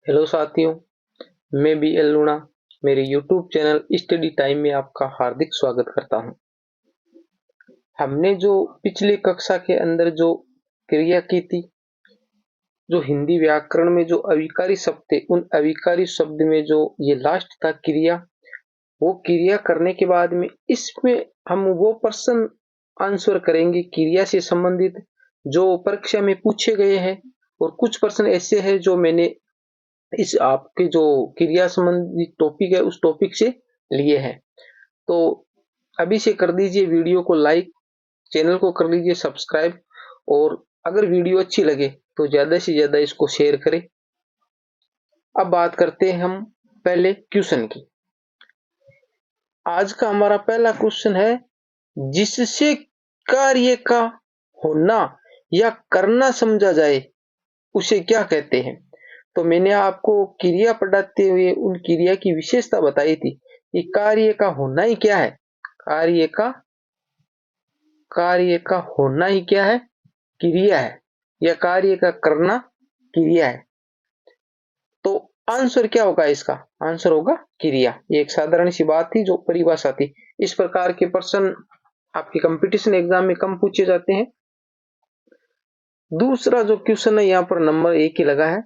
Hello साथियों, मैं B L लूणा मेरे यूट्यूब चैनल स्टडी टाइम में आपका हार्दिक स्वागत करता हूं। हमने जो पिछली कक्षा के अंदर जो क्रिया की थी, जो हिंदी व्याकरण में जो अविकारी शब्द थे, उन अविकारी शब्द में जो ये लास्ट था क्रिया, वो क्रिया करने के बाद में इसमें हम वो प्रश्न आंसर करेंगे क्रिया से संबंधित जो परीक्षा में पूछे गए हैं, और कुछ प्रश्न ऐसे हैं जो मैंने इस आपके जो क्रिया संबंधी टॉपिक है उस टॉपिक से लिए हैं। तो अभी से कर दीजिए वीडियो को लाइक, चैनल को कर लीजिए सब्सक्राइब, और अगर वीडियो अच्छी लगे तो ज्यादा से ज्यादा इसको शेयर करें। अब बात करते हैं हम पहले क्वेश्चन की। आज का हमारा पहला क्वेश्चन है, जिससे कार्य का होना या करना समझा जाए उसे क्या कहते हैं। तो मैंने आपको क्रिया पढ़ाते हुए उन क्रिया की विशेषता बताई थी कि कार्य का होना ही क्या है। कार्य का होना ही क्या है, क्रिया है, या कार्य का करना क्रिया है। तो आंसर क्या होगा इसका? आंसर होगा क्रिया। ये एक साधारण सी बात थी जो परिभाषा थी। इस प्रकार के प्रश्न आपके कंपटीशन एग्जाम में कम पूछे जाते हैं। दूसरा जो क्वेश्चन है यहाँ पर नंबर 1 ही लगा है,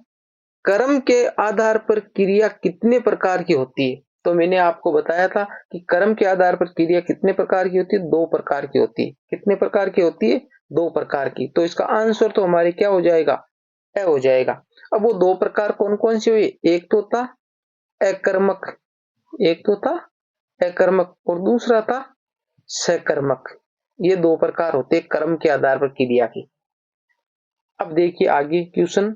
कर्म के आधार पर क्रिया कितने प्रकार की होती है। तो मैंने आपको बताया था कि कर्म के आधार पर क्रिया कितने प्रकार की होती है, 2 प्रकार की होती है। कितने प्रकार की होती है? 2 प्रकार की। तो इसका आंसर तो हमारे क्या हो जाएगा? ए हो जाएगा। अब वो 2 प्रकार कौन कौन से हुए? एक तो था अकर्मक, और दूसरा था सकर्मक। ये 2 प्रकार होते हैं कर्म के आधार पर क्रिया की। अब देखिए आगे क्वेश्चन,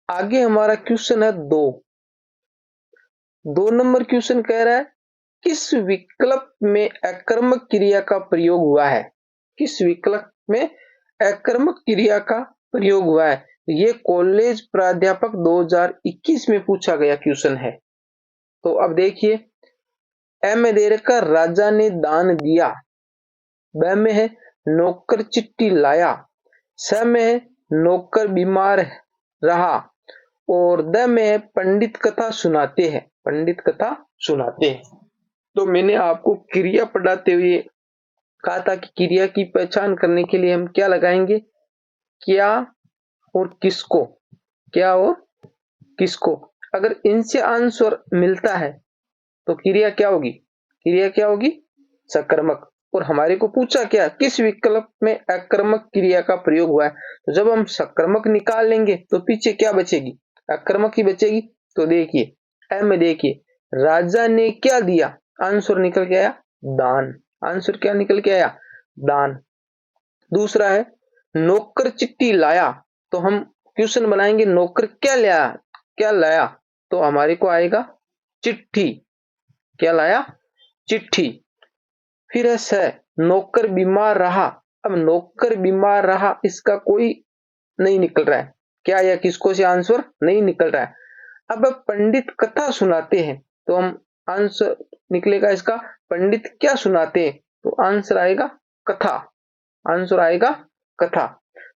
आगे हमारा क्वेश्चन है 2 नंबर क्वेश्चन कह रहा है, किस विकल्प में अकर्मक क्रिया का प्रयोग हुआ है। किस विकल्प में अकर्मक क्रिया का प्रयोग हुआ है। ये कॉलेज प्राध्यापक 2021 में पूछा गया क्वेश्चन है। तो अब देखिए, ए में दे रखा राजा ने दान दिया, ब में है नौकर चिट्ठी लाया, स में है नौकर बीमार रहा, और द में है पंडित कथा सुनाते हैं। तो मैंने आपको क्रिया पढ़ाते हुए कहा था कि क्रिया की पहचान करने के लिए हम क्या लगाएंगे? क्या और किसको। अगर इनसे आंसर मिलता है तो क्रिया क्या होगी? सकर्मक। और हमारे को पूछा क्या, किस विकल्प में अकर्मक क्रिया का प्रयोग हुआ है। तो जब हम सकर्मक निकाल लेंगे तो पीछे क्या बचेगी? अकर्मक ही बचेगी। तो देखिए, ए में देखिए, राजा ने क्या दिया, आंसर निकल के आया दान। आंसर क्या निकल के आया? दान। दूसरा है नौकर चिट्ठी लाया, तो हम क्वेश्चन बनाएंगे नौकर क्या लाया, तो हमारे को आएगा चिट्ठी। क्या लाया? चिट्ठी। फिर है स, नौकर बीमार रहा। अब नौकर बीमार रहा, इसका कोई नहीं निकल रहा है, क्या या किसको से आंसर नहीं निकल रहा है। अब पंडित कथा सुनाते हैं, तो हम आंसर निकलेगा इसका पंडित क्या सुनाते हैं, तो आंसर आएगा कथा।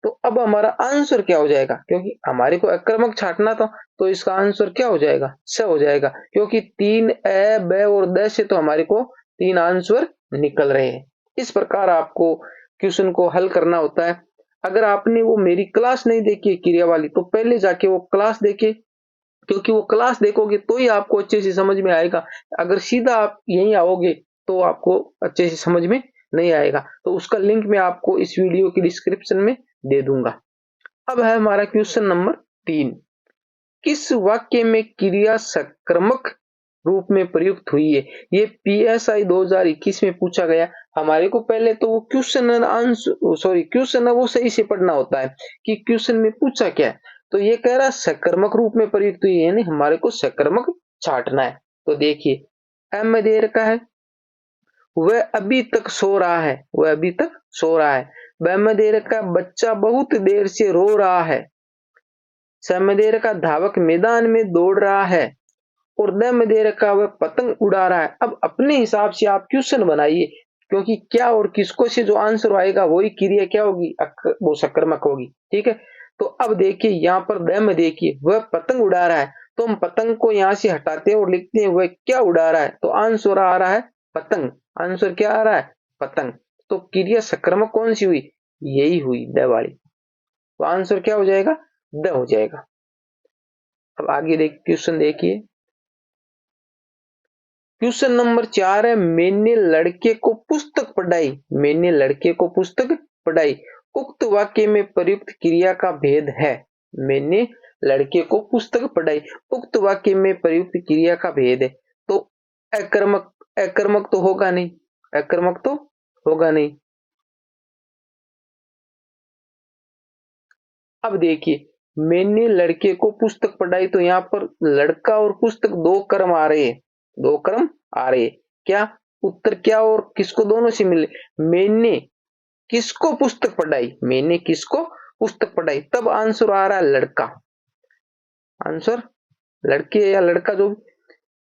तो अब हमारा आंसर क्या हो जाएगा? क्योंकि हमारे को अकर्मक छांटना था, तो इसका आंसर क्या हो जाएगा? स हो जाएगा, क्योंकि 3 ए, ब और द से तो हमारे को 3 आंसर निकल रहे हैं। इस प्रकार आपको क्वेश्चन को हल करना होता है। अगर आपने वो मेरी क्लास नहीं देखी क्रिया वाली, तो पहले जाके वो क्लास देखे, क्योंकि वो क्लास देखोगे तो ही आपको अच्छे से समझ में आएगा। अगर सीधा आप यहीं आओगे तो आपको अच्छे से समझ में नहीं आएगा। तो उसका लिंक मैं आपको इस वीडियो की डिस्क्रिप्शन में दे दूंगा। अब है हमारा क्वेश्चन नंबर 3, किस वाक्य में क्रिया सकर्मक रूप में प्रयुक्त हुई है। ये पीएसआई 2021 में पूछा गया। हमारे को पहले तो वो क्वेश्चन है वो सही से पढ़ना होता है कि क्वेश्चन में पूछा क्या है। तो ये कह रहा है सकर्मक रूप में प्रयुक्त हुई है, यानी हमारे को सकर्मक छांटना है। तो देखिए, एम में दे रखा है वह अभी तक सो रहा है। ब में दे रखा है बच्चा बहुत देर से रो रहा है। स में दे रखा धावक मैदान में दौड़ रहा है, और द में दे रखा वह पतंग उड़ा रहा है। अब अपने हिसाब से आप क्वेश्चन बनाइए, क्योंकि क्या और किसको से जो आंसर आएगा वही क्रिया क्या होगी? वो सकर्मक होगी। ठीक है। तो अब देखिए यहाँ पर द में देखिए वह पतंग उड़ा रहा है, तो हम पतंग को यहाँ से हटाते हैं और लिखते हैं वह क्या उड़ा रहा है, तो आंसर आ रहा है पतंग। आंसर क्या आ रहा है, पतंग। तो क्रिया सकर्मक कौन सी हुई, यही हुई द वाली। तो आंसर क्या हो जाएगा, द हो जाएगा। अब आगे देख क्वेश्चन देखिए, क्वेश्चन नंबर 4 है, मैंने लड़के को पुस्तक पढ़ाई। मैंने लड़के को पुस्तक पढ़ाई, उक्त वाक्य में प्रयुक्त क्रिया का भेद है। मैंने लड़के को पुस्तक पढ़ाई, उक्त वाक्य में प्रयुक्त क्रिया का भेद है। तो अकर्मक, अकर्मक तो होगा नहीं, अकर्मक तो होगा नहीं। अब देखिए, मैंने लड़के को पुस्तक पढ़ाई, तो यहाँ पर लड़का और पुस्तक दो कर्म आ रहे हैं, दो कर्म आ रहे हैं। क्या उत्तर क्या और किसको दोनों से मिले, मैंने किसको पुस्तक पढ़ाई, मैंने किसको पुस्तक पढ़ाई, तब आंसर आ रहा है लड़का। आंसर लड़के या लड़का जो,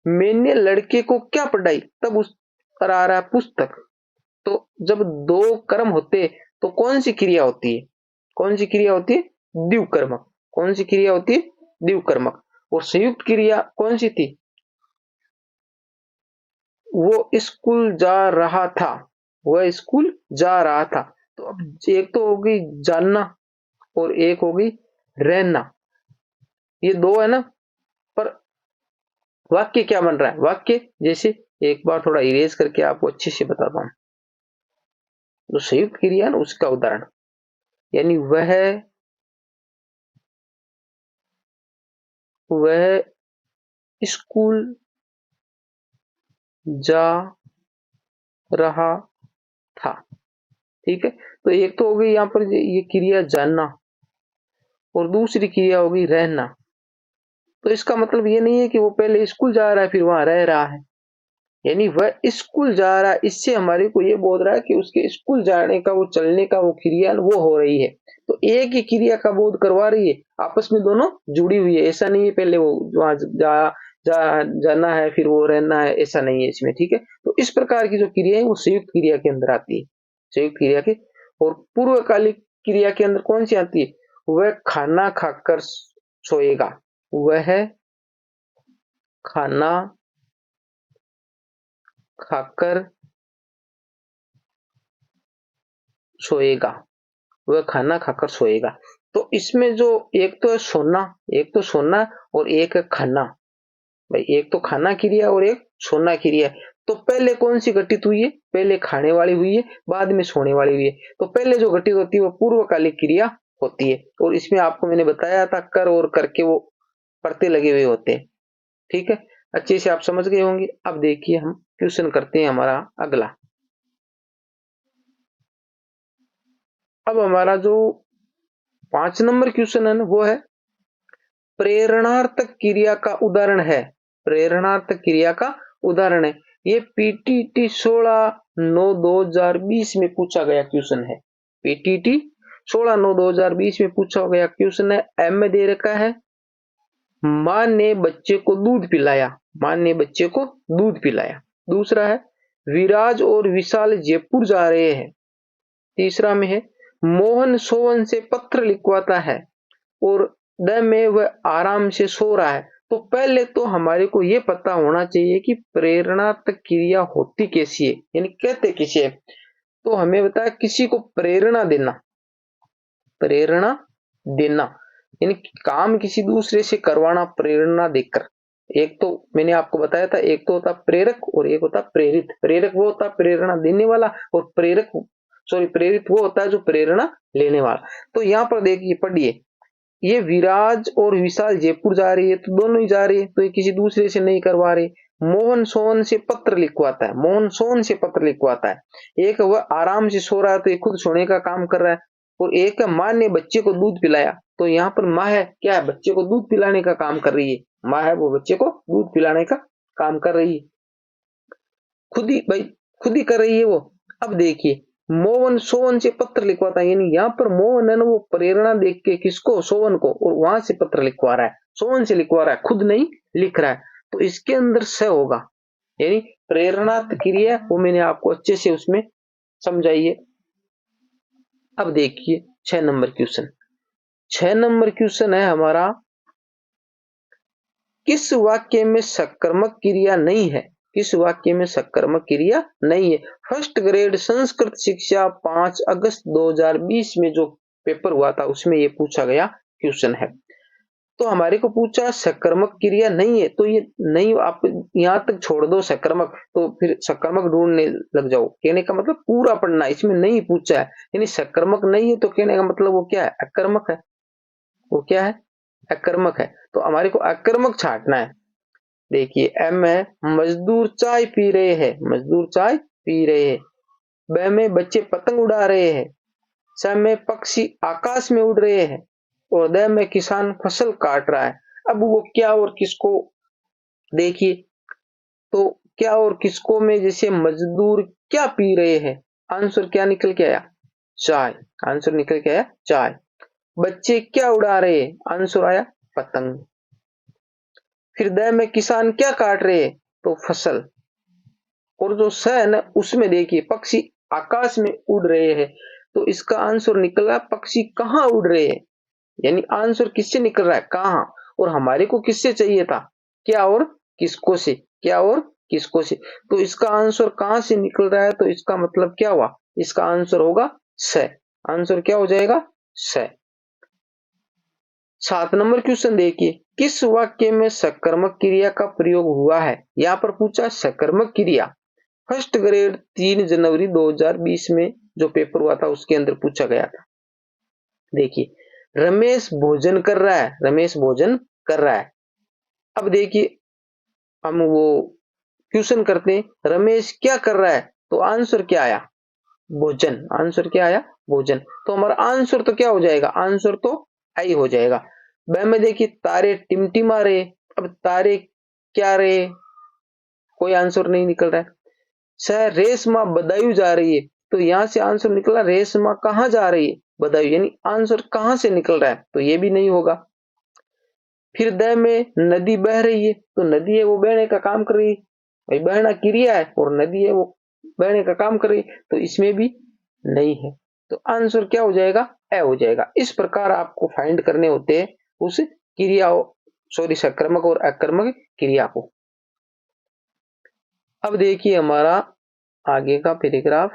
मैंने लड़के को क्या पढ़ाई, तब उस पर आ रहा है पुस्तक। तो जब दो कर्म होते तो कौन सी क्रिया होती है, कौन सी क्रिया होती है, द्विकर्मक। कौन सी क्रिया होती है, द्विकर्मक। और संयुक्त क्रिया कौन सी थी, वो स्कूल जा रहा था, वह स्कूल जा रहा था। तो अब एक तो होगी जानना और एक होगी रहना, ये दो है ना। पर वाक्य क्या बन रहा है, वाक्य जैसे एक बार थोड़ा इरेज करके आपको अच्छे से बताता हूं। जो संयुक्त क्रिया ना उसका उदाहरण, यानी वह स्कूल जा रहा था। ठीक है, तो एक तो हो गई यहाँ पर ये क्रिया जानना और दूसरी क्रिया होगी रहना। तो इसका मतलब ये नहीं है कि वो पहले स्कूल जा रहा है फिर वहां रह रहा है, यानी वह स्कूल जा रहा है, इससे हमारे को ये बोध रहा है कि उसके स्कूल जाने का, वो चलने का वो क्रिया वो हो रही है। तो एक ही क्रिया का बोध करवा रही है, आपस में दोनों जुड़ी हुई है। ऐसा नहीं है पहले वो वहां जाना है फिर वो रहना है, ऐसा नहीं है इसमें। ठीक है, तो इस प्रकार की जो क्रिया है वो संयुक्त क्रिया के अंदर आती है, संयुक्त क्रिया के। और पूर्वकालिक क्रिया के अंदर कौन सी आती है, वह खाना खाकर सोएगा, वह खाना खाकर सोएगा, वह खाना खाकर सोएगा। तो इसमें जो एक तो है सोना, एक तो सोना और एक है खाना। भाई एक तो खाना क्रिया और एक सोना क्रिया। तो पहले कौन सी घटित हुई है, पहले खाने वाली हुई है, बाद में सोने वाली हुई है। तो पहले जो घटित होती है वो पूर्वकालिक क्रिया होती है। और इसमें आपको मैंने बताया था कर और करके वो परते लगे हुए होते हैं। ठीक है, अच्छे से आप समझ गए होंगे। अब देखिए हम क्वेश्चन करते हैं हमारा अगला। अब हमारा जो 5 नंबर क्वेश्चन है ना वो है, प्रेरणार्थक क्रिया का उदाहरण है। प्रेरणार्थक क्रिया का उदाहरण है, ये पीटीटी 16/9/2020 में पूछा गया क्वेश्चन है। पीटीटी 16/9/2020 में पूछा गया क्वेश्चन है। एम में दे रखा है, मां ने बच्चे को दूध पिलाया, मां ने बच्चे को दूध पिलाया। दूसरा है, विराज और विशाल जयपुर जा रहे हैं। तीसरा में है, मोहन सोवन से पत्र लिखवाता है और द में वह आराम से सो रहा है। तो पहले तो हमारे को यह पता होना चाहिए कि प्रेरणात्मक क्रिया होती कैसी है, यानी कहते किसे है। तो हमें बताया किसी को प्रेरणा देना, प्रेरणा देना यानी काम किसी दूसरे से करवाना प्रेरणा देकर। एक तो मैंने आपको बताया था, एक तो होता प्रेरक और एक होता प्रेरित। प्रेरक वो होता प्रेरणा देने वाला और प्रेरित वो होता है जो प्रेरणा लेने वाला। तो यहाँ पर देखिए पढ़िए, ये विराज और विशाल जयपुर जा रही है, तो दोनों ही जा रही है, तो ये किसी दूसरे से नहीं करवा रहे। मोहन सोहन से पत्र लिखवाता है, मोहन सोहन से पत्र लिखवाता है। एक वह आराम से सो रहा है, तो ये खुद सोने का काम कर रहा है। और एक माँ ने बच्चे को दूध पिलाया, तो यहाँ पर माँ है क्या है, बच्चे को दूध पिलाने का काम कर रही है। माँ है वो बच्चे को दूध पिलाने का काम कर रही है, खुद ही भाई, खुद ही कर रही है वो। अब देखिए, मोहन सोवन से पत्र लिखवाता है, यानी यहाँ पर मोहन है ना वो प्रेरणा देख के किसको, सोवन को, और वहां से पत्र लिखवा रहा है, सोवन से लिखवा रहा है, खुद नहीं लिख रहा है। तो इसके अंदर स होगा, यानी प्रेरणा क्रिया, वो मैंने आपको अच्छे से उसमें समझाई है। अब देखिए 6 नंबर क्वेश्चन, 6 नंबर क्वेश्चन है हमारा, किस वाक्य में सकर्मक क्रिया नहीं है? किस वाक्य में सकर्मक क्रिया नहीं है? फर्स्ट ग्रेड संस्कृत शिक्षा 5 अगस्त 2020 में जो पेपर हुआ था उसमें ये पूछा गया क्वेश्चन है। तो हमारे को पूछा सकर्मक क्रिया नहीं है, तो ये नहीं, आप यहां तक छोड़ दो सकर्मक, तो फिर सकर्मक ढूंढने लग जाओ। कहने का मतलब पूरा पढ़ना, इसमें नहीं पूछा है, यानी सकर्मक नहीं है तो कहने का मतलब वो क्या है? अकर्मक है। वो क्या है? अकर्मक है। तो हमारे को अकर्मक छांटना है। देखिए, एम है मजदूर चाय पी रहे हैं, मजदूर चाय पी रहे हैं। ब में बच्चे पतंग उड़ा रहे हैं। स में पक्षी आकाश में उड़ रहे हैं। और द में किसान फसल काट रहा है। अब वो क्या और किसको, देखिए, तो क्या और किसको में, जैसे मजदूर क्या पी रहे हैं, आंसर क्या निकल के आया? चाय। आंसर निकल के आया चाय। बच्चे क्या उड़ा रहे हैं, आंसर आया पतंग। फिर द में किसान क्या काट रहे हैं, तो फसल। और जो स है ना, उसमें देखिए पक्षी आकाश में उड़ रहे हैं, तो इसका आंसर निकला पक्षी कहाँ उड़ रहे हैं, यानी आंसर किससे निकल रहा है? कहाँ। और हमारे को किससे चाहिए था? क्या और किसको से। क्या और किसको से। तो इसका आंसर कहां से निकल रहा है, तो इसका मतलब क्या हुआ? इसका आंसर होगा स। आंसर क्या हो जाएगा? स। 7 नंबर क्वेश्चन देखिए, किस वाक्य में सकर्मक क्रिया का प्रयोग हुआ है? यहां पर पूछा सकर्मक क्रिया, फर्स्ट ग्रेड 3 जनवरी 2020 में जो पेपर हुआ था उसके अंदर पूछा गया था। देखिए, रमेश भोजन कर रहा है, रमेश भोजन कर रहा है। अब देखिए, हम वो क्वेश्चन करते हैं, रमेश क्या कर रहा है, तो आंसर क्या आया? भोजन। आंसर क्या आया? भोजन। तो हमारा आंसर तो क्या हो जाएगा? आंसर तो आई हो जाएगा। ब में देखिए, तारे टिमटिमा रहे। अब तारे क्या रहे, कोई आंसर नहीं निकल रहा है। स रेशमा बदायूं जा रही है, तो यहां से आंसर निकला रेशमा कहां जा रही है? बदायूं, यानी आंसर कहां से निकल रहा है, तो ये भी नहीं होगा। फिर द में नदी बह रही है, तो नदी है वो बहने का काम कर रही है, भाई बहना क्रिया है और नदी है वो बहने का काम कर रही है, तो इसमें भी नहीं है। तो आंसर क्या हो जाएगा? ए हो जाएगा। इस प्रकार आपको फाइंड करने होते हैं उस क्रिया, सॉरी, सकर्मक और अकर्मक क्रिया को। अब देखिए हमारा आगे का पैराग्राफ,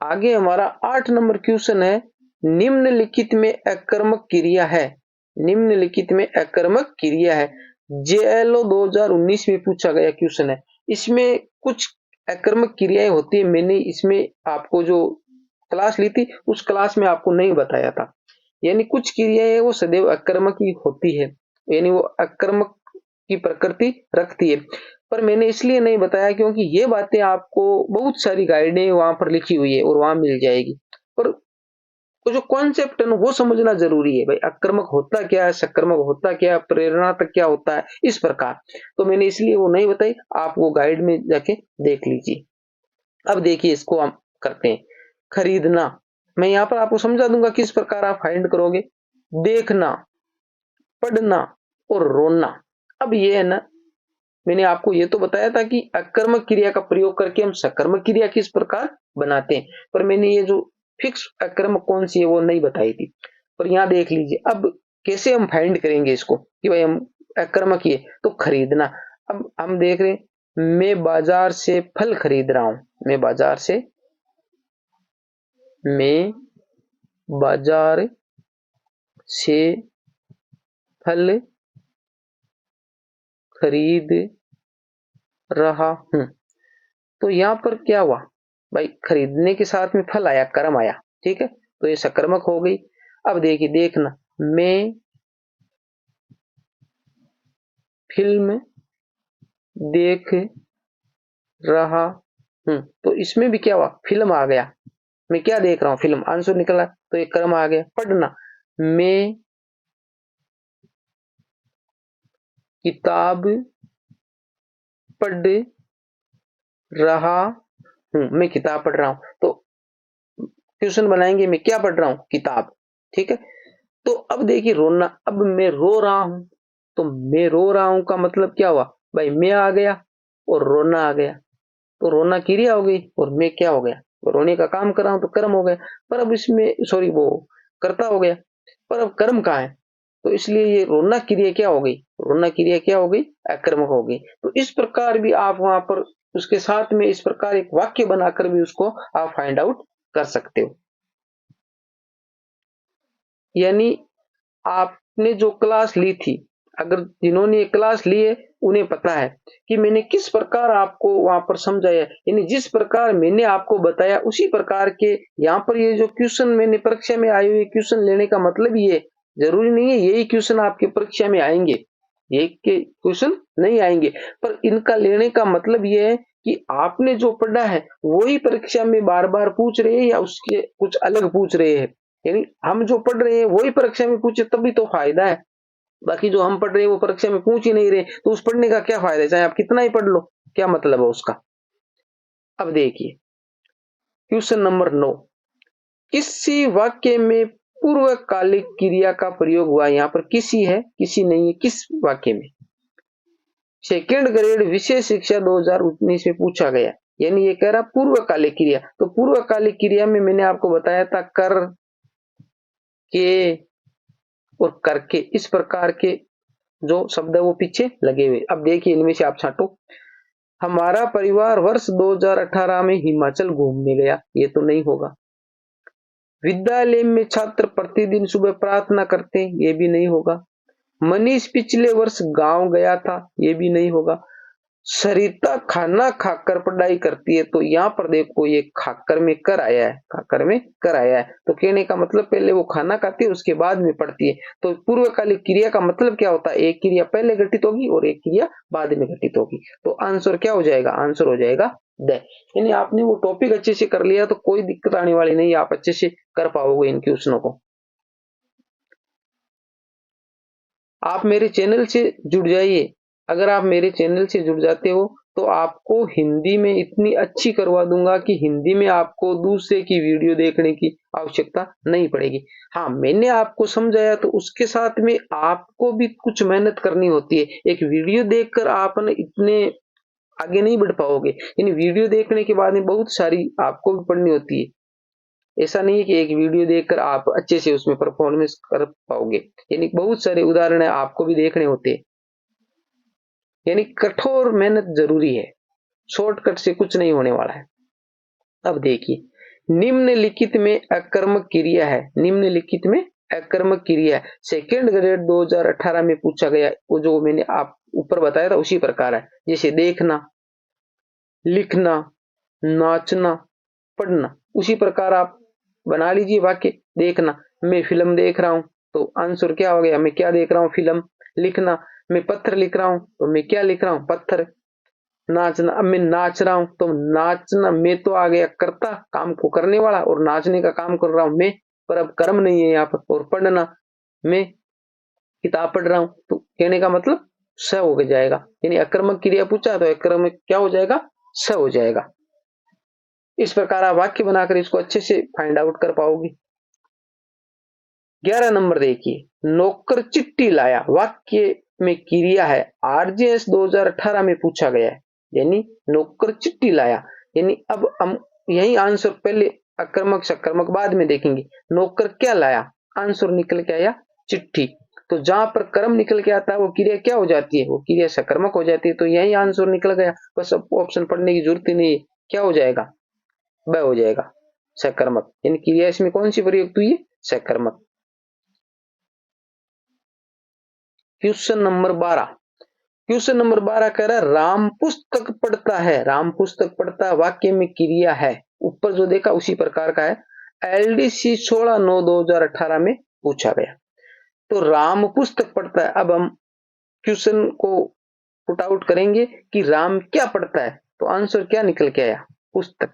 आगे हमारा 8 नंबर क्वेश्चन है, निम्नलिखित में अकर्मक क्रिया है। निम्नलिखित में अकर्मक क्रिया है। जेएलओ 2019 में पूछा गया क्वेश्चन है। इसमें कुछ अकर्मक क्रियाएं होती है, मैंने इसमें आपको जो क्लास ली थी उस क्लास में आपको नहीं बताया था। यानी कुछ क्रियाएं वो सदैव अकर्मक ही होती है, यानी वो अकर्मक की प्रकृति रखती है। पर मैंने इसलिए नहीं बताया क्योंकि ये बातें आपको बहुत सारी गाइडें वहां पर लिखी हुई है और वहां मिल जाएगी, पर वो जो कॉन्सेप्ट है ना वो समझना जरूरी है। भाई अकर्मक होता क्या है, सकर्मक होता क्या है, प्रेरणा तक क्या होता है, इस प्रकार। तो मैंने इसलिए वो नहीं बताई, आप वो गाइड में जाके देख लीजिए। अब देखिए, इसको हम करते हैं। खरीदना, मैं यहाँ पर आपको समझा दूंगा किस प्रकार आप फाइंड करोगे। देखना, पढ़ना और रोना। अब ये है ना, मैंने आपको ये तो बताया था कि अकर्मक क्रिया का प्रयोग करके हम सकर्मक क्रिया किस प्रकार बनाते हैं, पर मैंने ये जो फिक्स अकर्मक कौन सी है वो नहीं बताई थी। पर यहाँ देख लीजिए, अब कैसे हम फाइंड करेंगे इसको कि भाई हम अकर्मक ही है। तो खरीदना, अब हम देख रहे हैं, मैं बाजार से फल खरीद रहा हूं। मैं बाजार से, मैं बाजार से फल खरीद रहा हूं। तो यहां पर क्या हुआ? भाई खरीदने के साथ में फल आया, कर्म आया, ठीक है, तो ये सकर्मक हो गई। अब देखिए, देखना, मैं फिल्म देख रहा हूं, तो इसमें भी क्या हुआ? फिल्म आ गया। मैं क्या देख रहा हूं? फिल्म। आंसर निकला, तो ये कर्म आ गया। पढ़ना, मैं किताब पढ़ रहा हूं। मैं किताब पढ़ रहा हूं, तो क्वेश्चन बनाएंगे, मैं क्या पढ़ रहा हूं? किताब, ठीक है। तो अब देखिए रोना, अब मैं रो रहा हूं, तो मैं रो रहा हूं का मतलब क्या हुआ? भाई मैं आ गया और रोना आ गया, तो रोना क्रिया हो गई और मैं क्या हो गया? रोने का काम कर रहा हूं तो कर्म हो गया, पर अब इसमें सॉरी वो कर्ता हो गया, पर अब कर्म कहाँ है, तो इसलिए ये रोना क्रिया क्या हो गई, रोना क्रिया क्या हो गई, अकर्मक हो गई। तो इस प्रकार भी आप वहां पर उसके साथ में इस प्रकार एक वाक्य बनाकर भी उसको आप फाइंड आउट कर सकते हो। यानी आपने जो क्लास ली थी, अगर जिन्होंने ये क्लास ली है उन्हें पता है कि मैंने किस प्रकार आपको वहां पर समझाया, यानी जिस प्रकार मैंने आपको बताया उसी प्रकार के यहाँ पर ये जो क्वेश्चन मैंने परीक्षा में आए हुए क्वेश्चन लेने का मतलब ये जरूरी नहीं है यही क्वेश्चन आपके परीक्षा में आएंगे, ये के क्वेश्चन नहीं आएंगे, पर इनका लेने का मतलब ये है कि आपने जो पढ़ा है वही परीक्षा में बार बार पूछ रहे हैं या उसके कुछ अलग पूछ रहे हैं, यानी हम जो पढ़ रहे हैं वही परीक्षा में पूछे तभी तो फायदा है। बाकी जो हम पढ़ रहे हैं वो परीक्षा में पूछ ही नहीं रहे तो उस पढ़ने का क्या फायदा है, चाहे आप कितना ही पढ़ लो, क्या मतलब है उसका। अब देखिए क्वेश्चन नंबर 9, किसी वाक्य में पूर्वकालिक क्रिया का प्रयोग हुआ, यहां पर किसी है किसी नहीं है, किस वाक्य में, सेकेंड ग्रेड विशेष शिक्षा 2019 में पूछा गया, यानी ये कह रहा पूर्वकालिक क्रिया, तो पूर्वकालिक क्रिया में मैंने आपको बताया था कर के और करके, इस प्रकार के जो शब्द है वो पीछे लगे हुए। अब देखिए इनमें से आप छांटो, हमारा परिवार वर्ष 2018 में हिमाचल घूमने गया, ये तो नहीं होगा। विद्यालय में छात्र प्रतिदिन सुबह प्रार्थना करते हैं, ये भी नहीं होगा। मनीष पिछले वर्ष गांव गया था, ये भी नहीं होगा। सरिता खाना खाकर पढ़ाई करती है, तो यहाँ पर देखो ये खाकर में कर आया है, खाकर में कर आया है, तो कहने का मतलब पहले वो खाना खाती है उसके बाद में पढ़ती है। तो पूर्वकालिक क्रिया का मतलब क्या होता है, एक क्रिया पहले घटित होगी और एक क्रिया बाद में घटित होगी, तो आंसर क्या हो जाएगा, आंसर हो जाएगा द। यानी आपने वो टॉपिक अच्छे से कर लिया तो कोई दिक्कत आने वाली नहीं, आप अच्छे से कर पाओगे इन क्वेश्चनों को। आप मेरे चैनल से जुड़ जाइए, अगर आप मेरे चैनल से जुड़ जाते हो तो आपको हिंदी में इतनी अच्छी करवा दूंगा कि हिंदी में आपको दूसरे की वीडियो देखने की आवश्यकता नहीं पड़ेगी। हाँ, मैंने आपको समझाया तो उसके साथ में आपको भी कुछ मेहनत करनी होती है, एक वीडियो देखकर आप इतने आगे नहीं बढ़ पाओगे, यानी वीडियो देखने के बाद में बहुत सारी आपको भी पढ़नी होती है, ऐसा नहीं है कि एक वीडियो देखकर आप अच्छे से उसमें परफॉर्मेंस कर पाओगे, यानी बहुत सारे उदाहरण आपको भी देखने होते हैं, यानी कठोर मेहनत जरूरी है, शॉर्टकट से कुछ नहीं होने वाला है। अब देखिए निम्नलिखित में अकर्मक क्रिया है, निम्नलिखित में अकर्मक क्रिया है, सेकेंड ग्रेड 2018 में पूछा गया, वो जो मैंने आप ऊपर बताया था उसी प्रकार है, जैसे देखना, लिखना, नाचना, पढ़ना, उसी प्रकार आप बना लीजिए वाक्य। देखना, मैं फिल्म देख रहा हूं, तो आंसर क्या हो गया, मैं क्या देख रहा हूं, फिल्म। लिखना, मैं पत्थर लिख रहा हूं, तो मैं क्या लिख रहा हूं, पत्थर। नाचना, अब मैं नाच रहा हूं, तो नाचना, मैं तो आ गया कर्ता, काम को करने वाला, और नाचने का काम कर रहा हूं मैं, पर अब कर्म नहीं है यहाँ पर। और पढ़ना, मैं किताब पढ़ रहा हूं, तो कहने का मतलब स हो जाएगा, यानी अकर्मक क्रिया पूछा तो अकर्मक क्या हो जाएगा, स हो जाएगा। इस प्रकार आप वाक्य बनाकर इसको अच्छे से फाइंड आउट कर पाओगे। 11 नंबर देखिए, नौकर चिट्ठी लाया, वाक्य में क्रिया है, आरजेएस 2018 में पूछा गया है, यानी नौकर चिट्ठी लाया, यानी अब हम यही आंसर पहले अकर्मक सकर्मक बाद में देखेंगे। नौकर क्या लाया, आंसर निकल के आया चिट्ठी, तो जहां पर कर्म निकल के आता है वो क्रिया क्या हो जाती है, वो क्रिया सकर्मक हो जाती है, तो यही आंसर निकल गया, बस अब ऑप्शन पढ़ने की जरूरत ही नहीं है, क्या हो जाएगा, ब हो जाएगा, सकर्मक, यानी क्रिया इसमें कौन सी प्रयुक्त हुई है, सकर्मक। क्वेश्चन नंबर 12, क्वेश्चन नंबर 12 कह रहा है राम पुस्तक पढ़ता है, राम पुस्तक पढ़ता है वाक्य में क्रिया है, ऊपर जो देखा उसी प्रकार का है, एलडीसी 16/9/2018 में पूछा गया, तो राम पुस्तक पढ़ता है। अब हम क्वेश्चन को पुट आउट करेंगे कि राम क्या पढ़ता है, तो आंसर क्या निकल के आया, पुस्तक,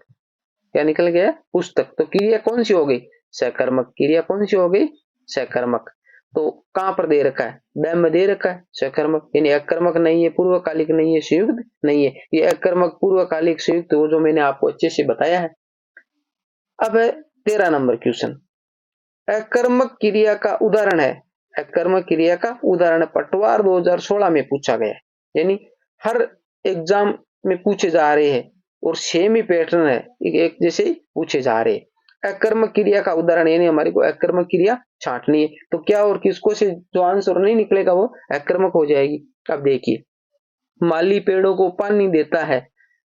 क्या निकल गया, पुस्तक, तो क्रिया कौन सी हो गई, सकर्मक, क्रिया कौन सी हो गई, सकर्मक। तो कहां पर दे रखा है, ड में दे रखा है सकर्मक, यानी अकर्मक नहीं है, पूर्वकालिक नहीं है, संयुक्त नहीं है, ये अकर्मक पूर्वकालिक संयुक्त वो जो मैंने आपको अच्छे से बताया है। अब है 13 नंबर क्वेश्चन, अकर्मक क्रिया का उदाहरण है, अकर्मक क्रिया का उदाहरण पटवार 2016 में पूछा गया, यानी हर एग्जाम में पूछे जा रहे हैं, और सेम ही पैटर्न है, एक जैसे ही पूछे जा रहे हैं। अकर्मक क्रिया का उदाहरण, यानी हमारे को अकर्मक क्रिया छांटनी है, तो क्या और किसको से जो आंसर नहीं निकलेगा वो अकर्मक हो जाएगी। अब देखिए, माली पेड़ों को पानी देता है,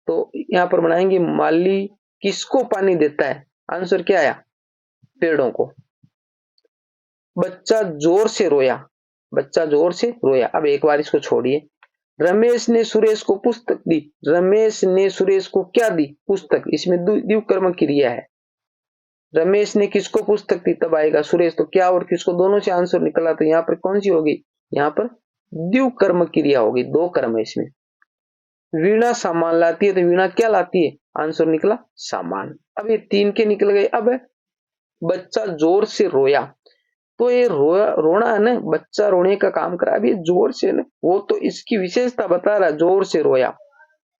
तो यहाँ पर बनाएंगे माली किसको पानी देता है, आंसर क्या आया, पेड़ों को। बच्चा जोर से रोया, बच्चा जोर से रोया। अब एक बार इसको छोड़िए। रमेश ने सुरेश को पुस्तक दी, रमेश ने सुरेश को क्या दी, पुस्तक। इसमें द्विकर्मक क्रिया है। रमेश ने किसको पुस्तक दी, तब आएगा सुरेश। तो क्या और किसको, दोनों से आंसर निकला, तो यहाँ पर कौन सी होगी, यहाँ पर द्विकर्मक क्रिया होगी, दो कर्म है इसमें। वीणा सामान लाती है, तो वीणा क्या लाती है, आंसर निकला सामान। अब ये तीन के निकल गए। अब बच्चा जोर से रोया, तो ये रोना है ना, बच्चा रोने का काम करा। अब ये जोर से ना, वो तो इसकी विशेषता बता रहा है, जोर से रोया।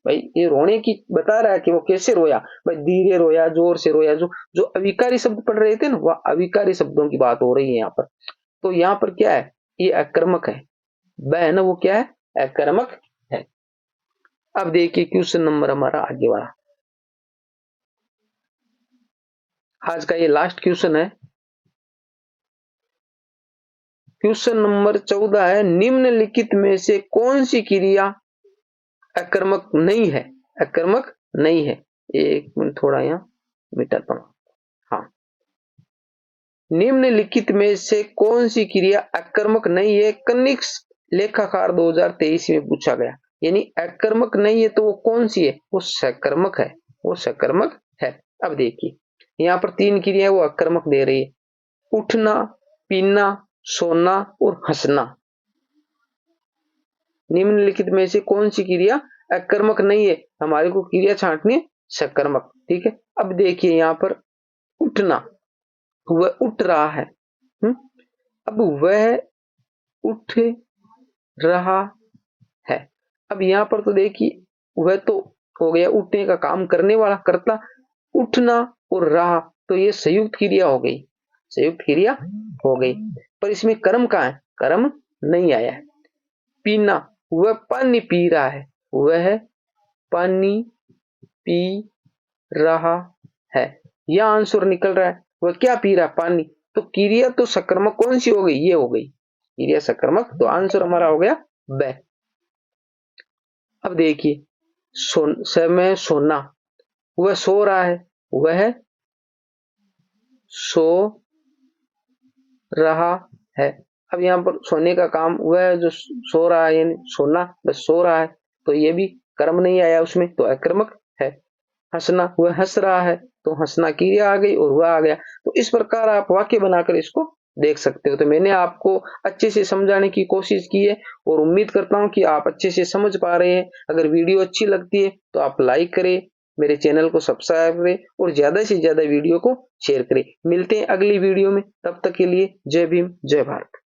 भाई ये रोने की बता रहा है कि वो कैसे रोया, भाई धीरे रोया, जोर से रोया। जो जो अविकारी शब्द पढ़ रहे थे ना, वह अविकारी शब्दों की बात हो रही है यहाँ पर। तो यहाँ पर क्या है, ये अकर्मक है, वह है ना, वो क्या है, अकर्मक है। अब देखिए क्वेश्चन नंबर हमारा आगे वाला, आज का ये लास्ट क्वेश्चन है। क्वेश्चन नंबर 14 है, निम्नलिखित में से कौन सी क्रिया अकर्मक नहीं है, अकर्मक नहीं है। एक मिनट थोड़ा यहाँ मिटाता हूं। हाँ, निम्नलिखित में से कौन सी क्रिया अकर्मक नहीं है, कनिष्क लेखाकार 2023 में पूछा गया। यानी अकर्मक नहीं है तो वो कौन सी है, वो सकर्मक है, वो सकर्मक है। अब देखिए यहाँ पर तीन क्रिया वो अकर्मक दे रही है, उठना, पीना, सोना और हंसना। निम्नलिखित में से कौन सी क्रिया अकर्मक नहीं है, हमारे को क्रिया छांटनी है सकर्मक। ठीक है, अब देखिए यहाँ पर उठना, वह उठ रहा है। अब वह उठ रहा है। अब यहाँ पर तो देखिए वह तो हो गया उठने का काम करने वाला, करता। उठना और रहा, तो ये संयुक्त क्रिया हो गई, संयुक्त क्रिया हो गई। पर इसमें कर्म कहाँ है, कर्म नहीं आया है। पीना, वह पानी पी रहा है, वह पानी पी रहा है, यह आंसर निकल रहा है। वह क्या पी रहा, पानी। तो क्रिया तो सकर्मक कौन सी हो गई, ये हो गई क्रिया सकर्मक। तो आंसर हमारा हो गया ब। अब देखिए समय सोना, वह सो रहा है, वह सो रहा है। अब यहाँ पर सोने का काम, वह जो सो रहा है यानी सोना, बस सो रहा है, तो ये भी कर्म नहीं आया उसमें, तो अकर्मक है। हंसना, वह हंस रहा है, तो हंसना क्रिया आ गई और वह आ गया। तो इस प्रकार आप वाक्य बनाकर इसको देख सकते हो। तो मैंने आपको अच्छे से समझाने की कोशिश की है और उम्मीद करता हूं कि आप अच्छे से समझ पा रहे हैं। अगर वीडियो अच्छी लगती है तो आप लाइक करें, मेरे चैनल को सब्सक्राइब करें और ज्यादा से ज्यादा वीडियो को शेयर करें। मिलते हैं अगली वीडियो में, तब तक के लिए जय भीम, जय भारत।